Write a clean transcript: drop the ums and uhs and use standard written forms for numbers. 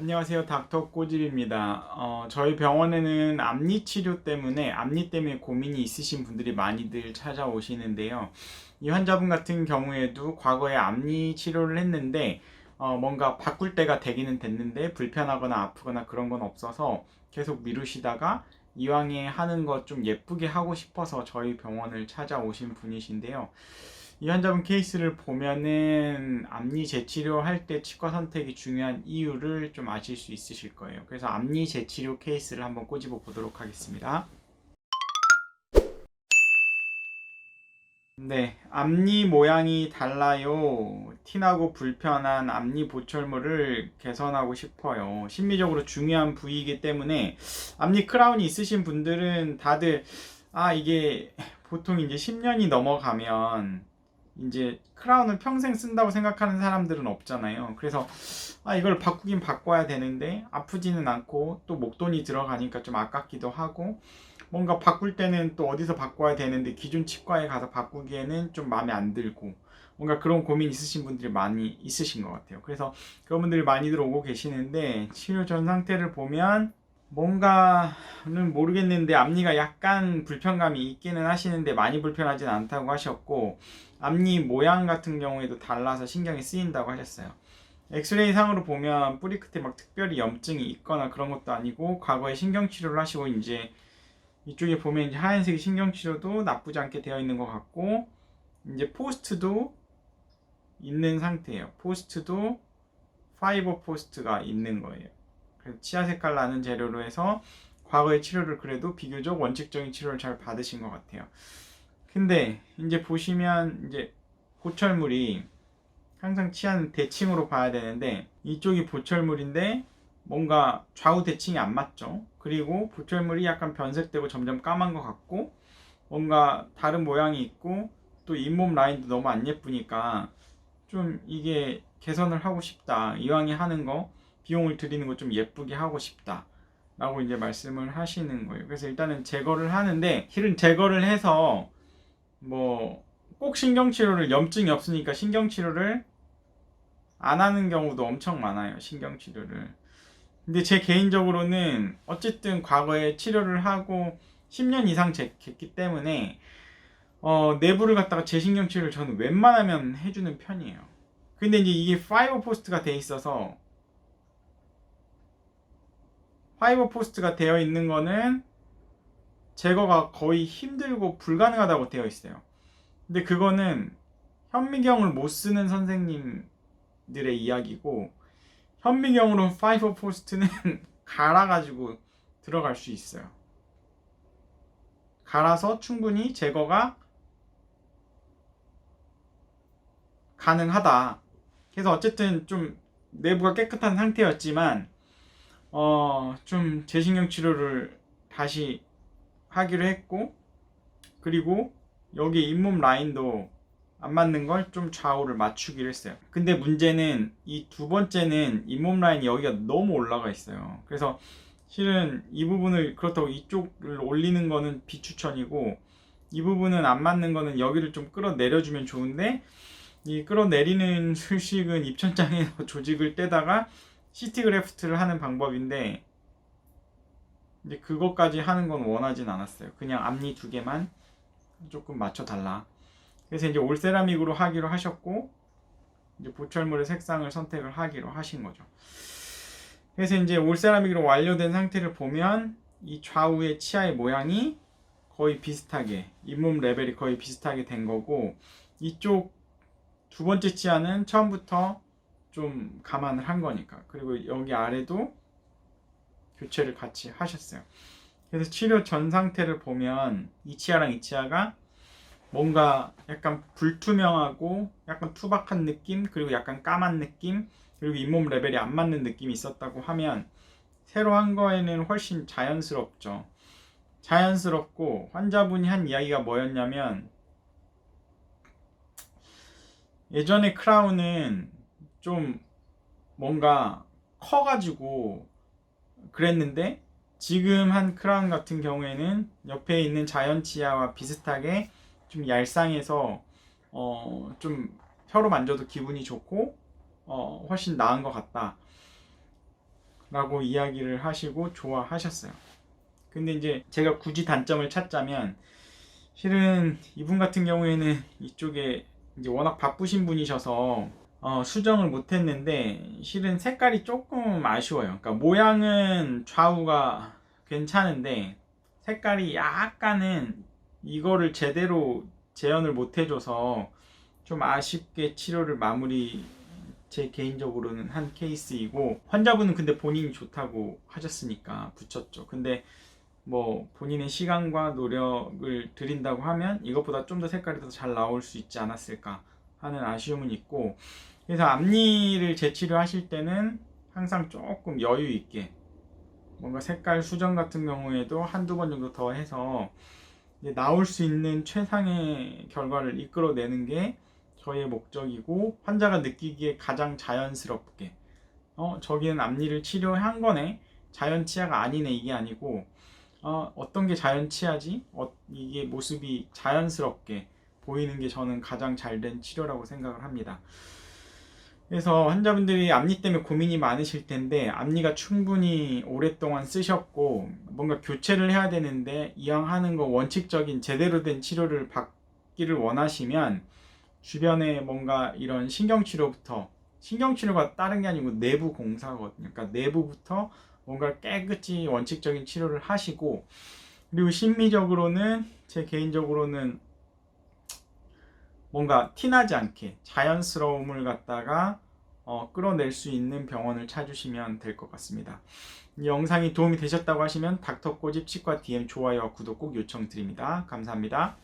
안녕하세요. 닥터 꼬집입니다. 저희 병원에는 앞니 때문에 고민이 있으신 분들이 많이들 찾아오시는데요. 이 환자분 같은 경우에도 과거에 앞니 치료를 했는데, 뭔가 바꿀 때가 되기는 됐는데, 불편하거나 아프거나 그런 건 없어서 계속 미루시다가 이왕에 하는 거 좀 예쁘게 하고 싶어서 저희 병원을 찾아오신 분이신데요. 이 환자분 케이스를 보면은 앞니 재치료할 때 치과 선택이 중요한 이유를 좀 아실 수 있으실 거예요. 그래서 앞니 재치료 케이스를 한번 꼬집어 보도록 하겠습니다. 네, 앞니 모양이 달라요. 티나고 불편한 앞니 보철물을 개선하고 싶어요. 심리적으로 중요한 부위이기 때문에 앞니 크라운이 있으신 분들은 다들 이게 보통 이제 10년이 넘어가면 이제 크라운을 평생 쓴다고 생각하는 사람들은 없잖아요. 그래서 이걸 바꾸긴 바꿔야 되는데 아프지는 않고 또 목돈이 들어가니까 좀 아깝기도 하고 뭔가 바꿀 때는 또 어디서 바꿔야 되는데 기존 치과에 가서 바꾸기에는 좀 마음에 안 들고 뭔가 그런 고민 있으신 분들이 많이 있으신 것 같아요. 그래서 그런 분들이 많이들 오고 계시는데 치료 전 상태를 보면 뭔가는 모르겠는데 앞니가 약간 불편감이 있기는 하시는데 많이 불편하진 않다고 하셨고 앞니 모양 같은 경우에도 달라서 신경이 쓰인다고 하셨어요. 엑스레이 상으로 보면 뿌리 끝에 막 특별히 염증이 있거나 그런 것도 아니고 과거에 신경치료를 하시고 이제 이쪽에 보면 이제 하얀색 신경치료도 나쁘지 않게 되어 있는 것 같고 이제 포스트도 있는 상태예요. 포스트도 파이버 포스트가 있는 거예요. 그래서 치아 색깔 나는 재료로 해서 과거의 치료를 그래도 비교적 원칙적인 치료를 잘 받으신 것 같아요. 근데 이제 보시면 이제 보철물이 항상 치아는 대칭으로 봐야 되는데 이쪽이 보철물인데 뭔가 좌우 대칭이 안 맞죠. 그리고 보철물이 약간 변색되고 점점 까만 것 같고 뭔가 다른 모양이 있고 또 잇몸 라인도 너무 안 예쁘니까 좀 이게 개선을 하고 싶다. 이왕에 하는 거 비용을 들이는 거 좀 예쁘게 하고 싶다. 라고 이제 말씀을 하시는 거예요. 그래서 일단은 제거를 하는데 실은 제거를 해서 뭐 꼭 신경치료를 염증이 없으니까 신경치료를 안 하는 경우도 엄청 많아요. 신경치료를. 근데 제 개인적으로는 어쨌든 과거에 치료를 하고 10년 이상 했기 때문에 내부를 갖다가 재신경치료를 저는 웬만하면 해주는 편이에요. 근데 이제 이게 파이버 포스트가 돼 있어서 파이버 포스트가 되어 있는 거는 제거가 거의 힘들고 불가능하다고 되어 있어요. 근데 그거는 현미경을 못 쓰는 선생님들의 이야기고 현미경으로 파이버 포스트는 갈아가지고 들어갈 수 있어요. 갈아서 충분히 제거가 가능하다. 그래서 어쨌든 좀 내부가 깨끗한 상태였지만 좀 재신경 치료를 다시 하기로 했고 그리고 여기 잇몸 라인도 안 맞는 걸 좀 좌우를 맞추기로 했어요. 근데 문제는 이 두 번째는 잇몸 라인이 여기가 너무 올라가 있어요. 그래서 실은 이 부분을 그렇다고 이쪽을 올리는 거는 비추천이고 이 부분은 안 맞는 거는 여기를 좀 끌어내려주면 좋은데 이 끌어내리는 수식은 입천장에서 조직을 떼다가 CT 그래프트를 하는 방법인데 이제 그것까지 하는 건 원하진 않았어요. 그냥 앞니 두 개만 조금 맞춰달라. 그래서 이제 올세라믹으로 하기로 하셨고 이제 보철물의 색상을 선택을 하기로 하신 거죠. 그래서 이제 올세라믹으로 완료된 상태를 보면 이 좌우의 치아의 모양이 거의 비슷하게 잇몸 레벨이 거의 비슷하게 된 거고 이쪽 두 번째 치아는 처음부터 좀 감안을 한 거니까 그리고 여기 아래도 교체를 같이 하셨어요. 그래서 치료 전 상태를 보면 이 치아랑 이 치아가 뭔가 약간 불투명하고 약간 투박한 느낌 그리고 약간 까만 느낌 그리고 잇몸 레벨이 안 맞는 느낌이 있었다고 하면 새로 한 거에는 훨씬 자연스럽죠. 자연스럽고 환자분이 한 이야기가 뭐였냐면 예전에 크라운은 좀 뭔가 커가지고 그랬는데 지금 한 크라운 같은 경우에는 옆에 있는 자연 치아와 비슷하게 좀 얄쌍해서 좀 혀로 만져도 기분이 좋고 훨씬 나은 것 같다. 라고 이야기를 하시고 좋아하셨어요. 근데 이제 제가 굳이 단점을 찾자면 실은 이분 같은 경우에는 이쪽에 이제 워낙 바쁘신 분이셔서 수정을 못했는데 실은 색깔이 조금 아쉬워요. 그러니까 모양은 좌우가 괜찮은데 색깔이 약간은 이거를 제대로 재현을 못해줘서 좀 아쉽게 치료를 마무리 제 개인적으로는 한 케이스이고, 환자분은 근데 본인이 좋다고 하셨으니까 붙였죠. 근데 뭐 본인의 시간과 노력을 들인다고 하면 이것보다 좀 더 색깔이 더 잘 나올 수 있지 않았을까 하는 아쉬움은 있고, 그래서 앞니를 재치료하실 때는 항상 조금 여유 있게 뭔가 색깔 수정 같은 경우에도 한두 번 정도 더 해서 이제 나올 수 있는 최상의 결과를 이끌어내는 게 저의 목적이고, 환자가 느끼기에 가장 자연스럽게 저기는 앞니를 치료한 거네, 자연 치아가 아니네, 이게 아니고 어떤 게 자연 치아지? 이게 모습이 자연스럽게 보이는 게 저는 가장 잘된 치료라고 생각을 합니다. 그래서 환자분들이 앞니 때문에 고민이 많으실 텐데, 앞니가 충분히 오랫동안 쓰셨고 뭔가 교체를 해야 되는데 이왕 하는 거 원칙적인 제대로 된 치료를 받기를 원하시면 주변에 뭔가 이런 신경치료부터, 신경치료가 다른 게 아니고 내부 공사거든요. 그러니까 내부부터 뭔가 깨끗이 원칙적인 치료를 하시고, 그리고 심미적으로는 제 개인적으로는 뭔가 티나지 않게 자연스러움을 갖다가 끌어낼 수 있는 병원을 찾으시면 될 것 같습니다. 이 영상이 도움이 되셨다고 하시면 닥터꼬집 치과 DM 좋아요와 구독 꼭 요청드립니다. 감사합니다.